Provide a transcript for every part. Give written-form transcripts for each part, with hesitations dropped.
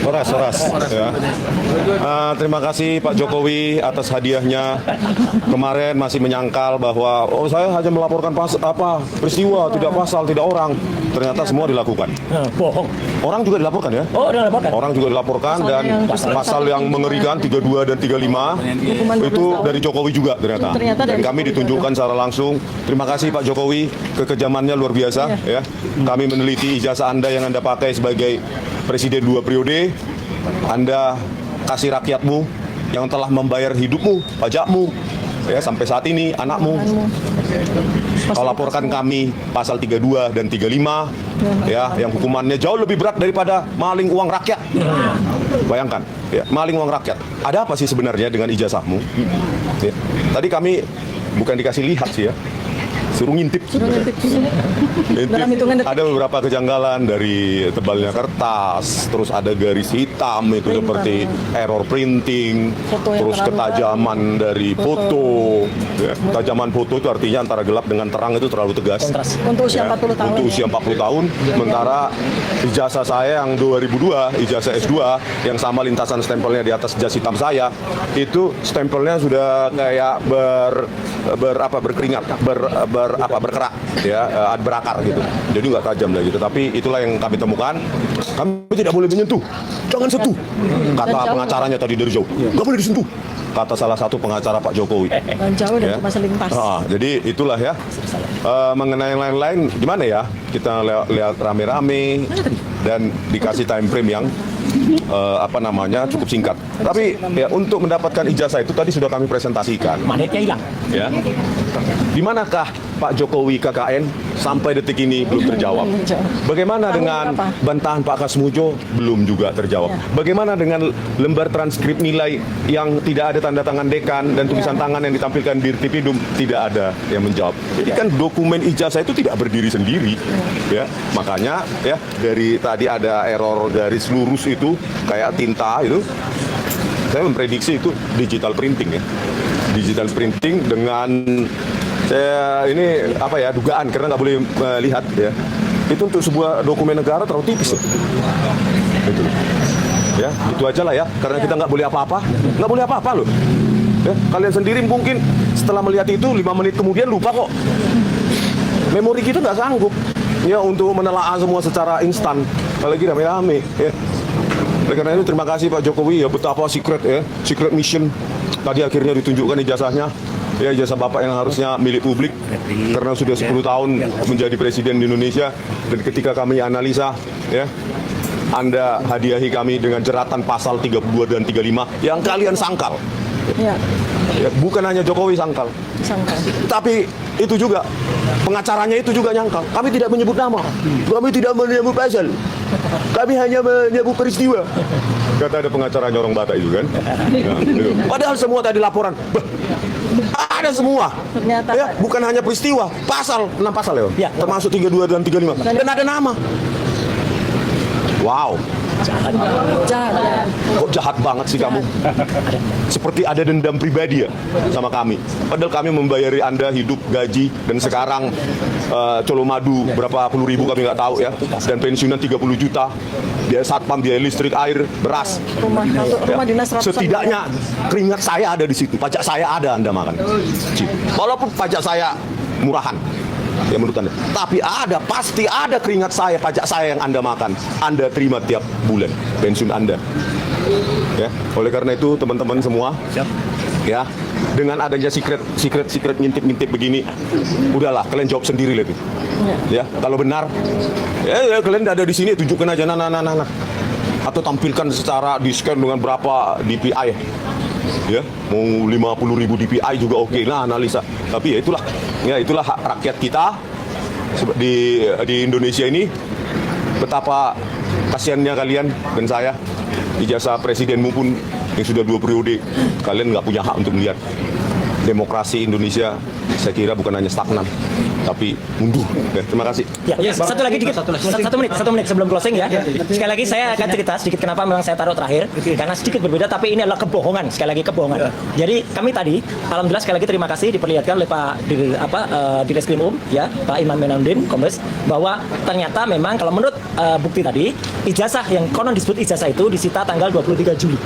Horas. Ya. Terima kasih Pak Jokowi atas hadiahnya. Kemarin masih menyangkal bahwa saya hanya melaporkan peristiwa, tidak pasal, tidak orang. Ternyata semua dilakukan. Bohong. Orang juga dilaporkan ya? Oh, dilaporkan. Orang juga dilaporkan dan pasal yang mengerikan 32 dan 35 itu dari Jokowi juga ternyata. Dan kami ditunjukkan secara langsung. Terima kasih Pak Jokowi, kekejamannya luar biasa ya. Kami meneliti ijazah Anda yang Anda pakai sebagai Presiden 2 periode. Anda kasih rakyatmu yang telah membayar hidupmu, pajakmu ya sampai saat ini, anakmu. Kau laporkan kami pasal 32 dan 35 ya, yang hukumannya jauh lebih berat daripada maling uang rakyat. Bayangkan, ya, maling uang rakyat. Ada apa sih sebenarnya dengan ijazahmu? Ya. Tadi kami bukan dikasih lihat sih ya, suruh ngintip. Ngintip. Ada beberapa kejanggalan dari tebalnya kertas, terus ada garis hitam itu seperti error printing, terus ketajaman dari foto. Ya, ketajaman foto itu artinya antara gelap dengan terang itu terlalu tegas. Untuk usia 40 tahun. Untuk usia 40 tahun. Sementara ijazah saya yang 2002, ijazah S2 yang sama lintasan stempelnya di atas jas hitam saya, itu stempelnya sudah kayak berkeringat, berkerak ya, berakar gitu. Jadi nggak tajam lagi. Tetapi itulah yang kami temukan. Kami tidak boleh menyentuh. Jangan sentuh. Kata pengacaranya tadi dari jauh. Nggak boleh disentuh. Kata salah satu pengacara Pak Jokowi. Jauh dari masa lintas. Jadi itulah ya. Mengenai yang lain-lain, gimana ya? Kita lihat rame-rame dan dikasih time frame yang cukup singkat. Tapi ya untuk mendapatkan ijazah itu tadi sudah kami presentasikan. Mandatnya hilang. Ya. Di manakah Pak Jokowi KKN sampai detik ini belum terjawab? Bagaimana dengan bantahan Pak Kasmujo? Belum juga terjawab. Bagaimana dengan lembar transkrip nilai yang tidak ada tanda tangan dekan dan tulisan tangan yang ditampilkan di Dirtipidum? Tidak ada yang menjawab. Jadi kan dokumen ijazah itu tidak berdiri sendiri. Ya, makanya ya dari tadi ada error garis lurus itu kayak tinta itu. Saya memprediksi itu digital printing ya. Digital printing dengan saya ini dugaan karena nggak boleh lihat ya. Itu untuk sebuah dokumen negara terlalu tipis ya. Itu. Ya, itu aja lah ya. Karena kita nggak boleh apa-apa, loh. Ya, kalian sendiri mungkin setelah melihat itu 5 menit kemudian lupa kok. Memori kita nggak sanggup ya untuk menelaah semua secara instan. Apalagi rame-rame ya. Oleh karena itu terima kasih Pak Jokowi ya, betapa secret mission tadi akhirnya ditunjukkan ijazahnya. Ya, ijazah Bapak yang harusnya milik publik karena sudah 10 tahun menjadi presiden di Indonesia. Dan ketika kami analisa ya, Anda hadiahi kami dengan jeratan pasal 32 dan 35 yang kalian sangkal. Ya, bukan hanya Jokowi sangkal. Tapi itu juga pengacaranya itu juga nyangkal. Kami tidak menyebut nama, kami tidak menyebut pasal, kami hanya menyebut peristiwa. Kata ada pengacaranya orang Batak itu kan. Nah, itu. Padahal semua tadi laporan ada semua. Ternyata ya, bukan hanya peristiwa, pasal 6 pasal ya, termasuk 32 dan 35 dan ada nama. Wow. Jahat. Kok jahat banget sih kamu? Seperti ada dendam pribadi ya sama kami. Padahal kami membayari Anda hidup, gaji, dan sekarang colomadu berapa puluh ribu kami nggak tahu ya. Dan pensiunan 30 juta. Biaya satpam, biaya listrik, air, beras. Rumah dinas setidaknya keringat saya ada di situ. Pajak saya ada Anda makan. Walaupun pajak saya murahan. Ya menurut Anda. Tapi pasti ada keringat saya, pajak saya yang Anda makan. Anda terima tiap bulan pensiun Anda. Ya, oleh karena itu teman-teman semua, ya, dengan adanya secret ngintip-ngintip begini, udahlah kalian jawab sendiri lah itu. Ya, kalau benar, ya kalian ada di sini tunjukkan aja nah. Atau tampilkan secara di-scan dengan berapa DPI. Ya, mau 50.000 DPI juga oke. Nah, analisa. Tapi ya itulah hak rakyat kita di Indonesia ini. Betapa kasihannya kalian dan saya. Ijazah presidenmu pun yang sudah 2 periode, kalian nggak punya hak untuk melihat demokrasi Indonesia. Saya kira bukan hanya stagnan, tapi mundur. Oke, terima kasih. Ya, satu lagi dikit, satu menit sebelum closing ya. Sekali lagi saya akan cerita sedikit kenapa memang saya taruh terakhir, karena sedikit berbeda, tapi ini adalah kebohongan, sekali lagi kebohongan. Jadi kami tadi, alhamdulillah sekali lagi terima kasih diperlihatkan oleh Pak Direskrim ya, Pak Imam Menandin Kombes, bahwa ternyata memang kalau menurut bukti tadi, ijazah yang konon disebut ijazah itu disita tanggal 23 Juli.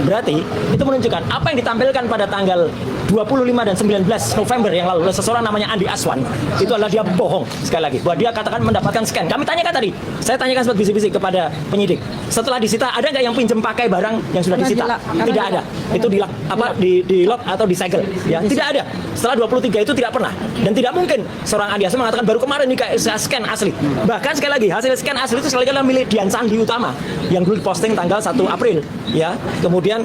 Berarti itu menunjukkan apa yang ditampilkan pada tanggal 25 dan 19 November yang lalu oleh seseorang namanya Andi Aswan, itu adalah dia bohong sekali lagi, bahwa dia katakan mendapatkan scan. Kami tanyakan tadi, saya tanyakan sempat bisik-bisik kepada penyidik, setelah disita ada nggak yang pinjam pakai barang yang sudah disita? Tidak ada. Itu di lock atau disegel ya, tidak ada. Setelah 23 itu tidak pernah, dan tidak mungkin seorang Andi Aswan mengatakan baru kemarin nih kayak scan asli. Bahkan sekali lagi hasil scan asli itu sekali lagi adalah milik Dian Sandi Utama yang dulu diposting tanggal 1 April ya, kemudian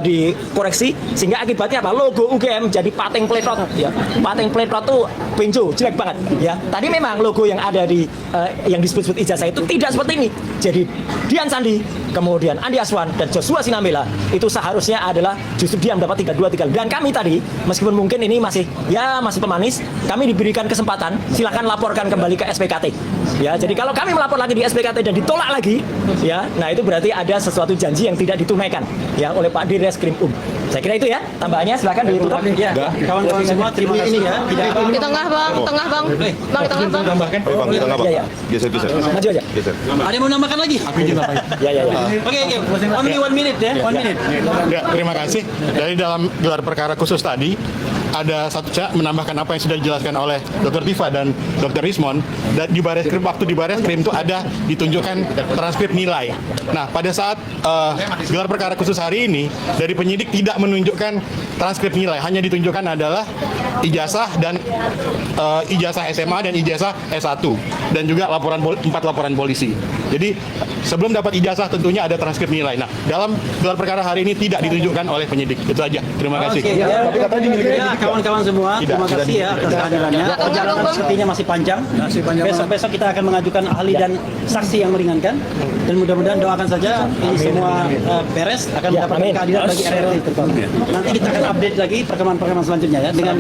dikoreksi sehingga akibatnya apa? Logo UGM jadi pating pletrot ya. Pating pletrot tuh benjo, jelek banget ya. Tadi memang logo yang ada di yang disebut ijazah itu tidak seperti ini. Jadi Dian Sandi, kemudian Andi Aswan dan Joshua Sinambela itu seharusnya adalah justru dia mendapat 32 dan kami tadi meskipun mungkin ini masih pemanis, kami diberikan kesempatan silakan laporkan kembali ke SPKT ya. Jadi kalau kami melapor lagi di SPKT dan ditolak lagi ya, nah itu berarti ada sesuatu janji yang tidak ditunaikan ya oleh Pak Direskrim Saya kira itu ya tambahannya, silakan ditutup ya. Kawan-kawan semua terima kasih ya. Di tengah bang, tengah bang, bang di tengah bang. Tambahkan. Bang, di tengah, Bang. Iya. Geser. Maju aja. Geser. Ada yang mau nambahkan lagi? Ya. Oke. Only 1 minute ya. 1 minute. Ya, terima kasih. Dari dalam gelar perkara khusus tadi, ada satu menambahkan apa yang sudah dijelaskan oleh Dr. Tifa dan Dr. Rismon. Dan di Bareskrim, waktu di Bareskrim itu ada ditunjukkan transkrip nilai. Nah, pada saat gelar perkara khusus hari ini, dari penyidik tidak menunjukkan transkrip nilai, hanya ditunjukkan adalah ijazah dan ijazah SMA dan ijazah S1 dan juga laporan 4 laporan polisi. Jadi sebelum dapat ijazah tentunya ada transkrip nilai. Nah, dalam gelar perkara hari ini tidak ditunjukkan oleh penyidik. Itu aja. Terima kasih. Oke, ya, kawan-kawan semua, terima kasih ya atas kehadirannya. Perjalanan sepertinya masih panjang. Besok-besok kita akan mengajukan ahli dan saksi yang meringankan. Dan mudah-mudahan doakan saja ini semua beres, akan mendapatkan keadilan bagi RRT terutama. Nanti kita akan update lagi perkembangan selanjutnya ya dengan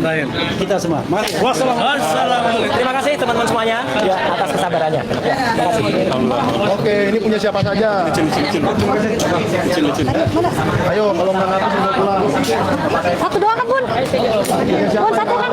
kita semua. Wassalamualaikum. Terima kasih teman-teman semuanya ya atas kesabarannya. Ya, terima kasih. Oke, ini punya siapa saja? Ayo, kalau nggak ngaku sudah pulang. Satu doang kan bun? Bun satu kan?